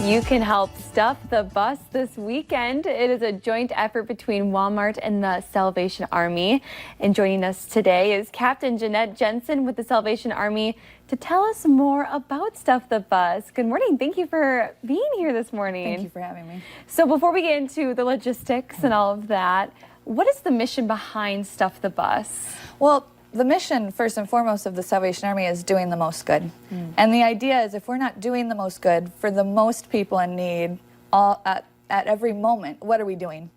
You can help stuff the bus this weekend. It is a joint effort between Walmart and the Salvation Army. And joining us today is Captain Jeanette Jensen with the Salvation Army to tell us more about Stuff the Bus. Good morning. Thank you for being here this morning. Thank you for having me. So before we get into the logistics and all of that, what is the mission behind Stuff the Bus? Well, the mission, first and foremost, of the Salvation Army is doing the most good. And the idea is if we're not doing the most good for the most people in need at every moment, what are we doing?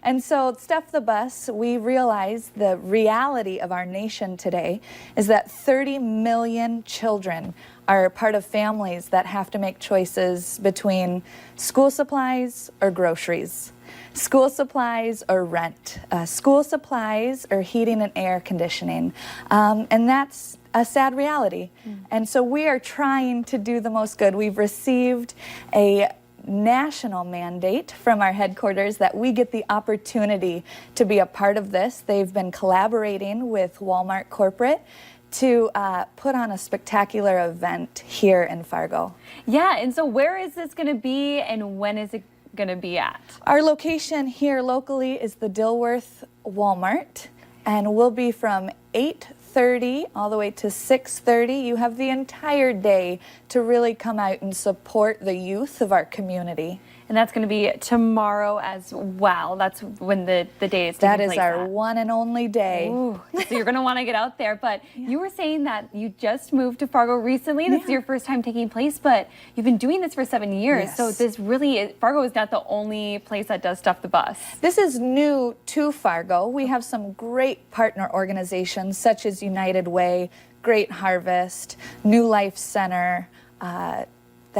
And so Stuff the Bus, we realize the reality of our nation today is that 30 million children are part of families that have to make choices between school supplies or groceries, school supplies or rent, school supplies or heating and air conditioning. And that's a sad reality. And so we are trying to do the most good. We've received a national mandate from our headquarters that we get the opportunity to be a part of this. They've been collaborating with Walmart Corporate to put on a spectacular event here in Fargo. Yeah, and so where is this going to be and when is it going to be at? Our location here locally is the Dilworth Walmart, and we'll be from 8:30 all the way to 6:30. You have the entire day to really come out and support the youth of our community. And that's going to be tomorrow as well. That's when the day is taking That is place our at. one and only day. Ooh, so you're going to want to get out there. But you were saying that you just moved to Fargo recently. This is your first time taking place, but you've been doing this for 7 years. Yes. So this really, Fargo is not the only place that does Stuff the Bus. This is new to Fargo. We have some great partner organizations such as United Way, Great Harvest, New Life Center,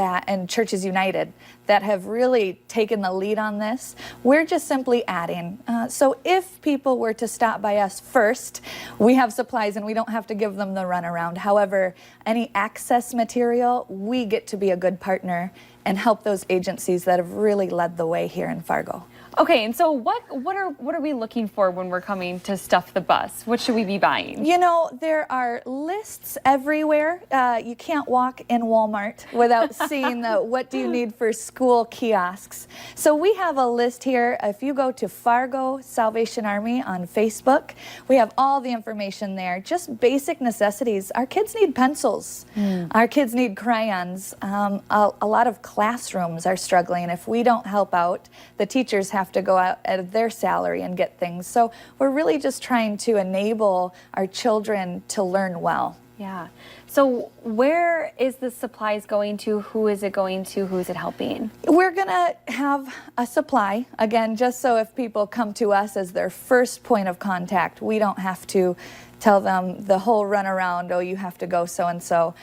and Churches United that have really taken the lead on this. We're just simply adding. So if people were to stop by us first, we have supplies and we don't have to give them the runaround. However, any access material, we get to be a good partner and help those agencies that have really led the way here in Fargo. Okay, and so what are we looking for when we're coming to Stuff the Bus? What should we be buying? You know, there are lists everywhere. You can't walk in Walmart without seeing the what do you need for school kiosks. So we have a list here. If you go to Fargo Salvation Army on Facebook, we have all the information there. Just basic necessities. Our kids need pencils. Our kids need crayons. A lot of classrooms are struggling. If we don't help out, the teachers have to go out of their salary and get things. So we're really just trying to enable our children to learn well. Yeah. So where is the supplies going to? Who is it going to? Who is it helping? We're going to have a supply, again, just so if people come to us as their first point of contact, we don't have to tell them the whole runaround, oh, you have to go so-and-so.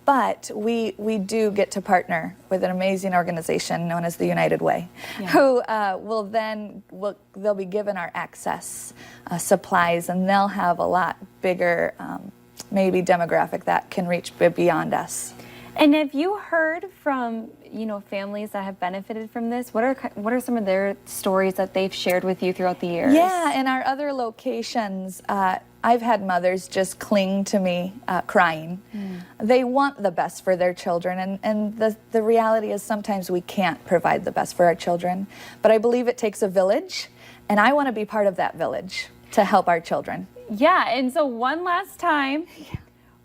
But we do get to partner with an amazing organization known as the United Way, who they'll be given our access supplies, and they'll have a lot bigger maybe demographic that can reach beyond us. And have you heard from families that have benefited from this? What are some of their stories that they've shared with you throughout the years? Yeah, in our other locations, I've had mothers just cling to me crying. They want the best for their children, and the reality is sometimes we can't provide the best for our children. But I believe it takes a village, and I want to be part of that village to help our children. Yeah, and so one last time,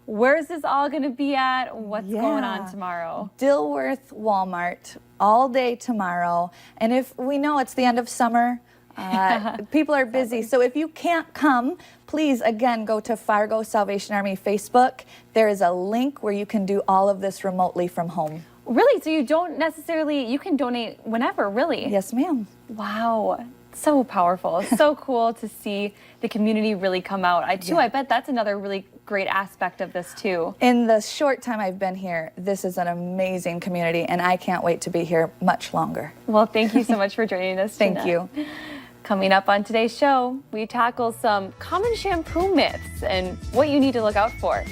where's this all going to be at? What's going on tomorrow? Dilworth Walmart, all day tomorrow. And if we know it's the end of summer, people are busy. So if you can't come, please, again, go to Fargo Salvation Army Facebook. There is a link where you can do all of this remotely from home. Really? So you don't necessarily, you can donate whenever, really? Yes, ma'am. Wow. So powerful. It's so cool to see the community really come out. I bet that's another really great aspect of this too. In the short time I've been here, this is an amazing community, and I can't wait to be here much longer. Well, thank you so much for joining us. Thank you. Coming up on today's show, we tackle some common shampoo myths and what you need to look out for.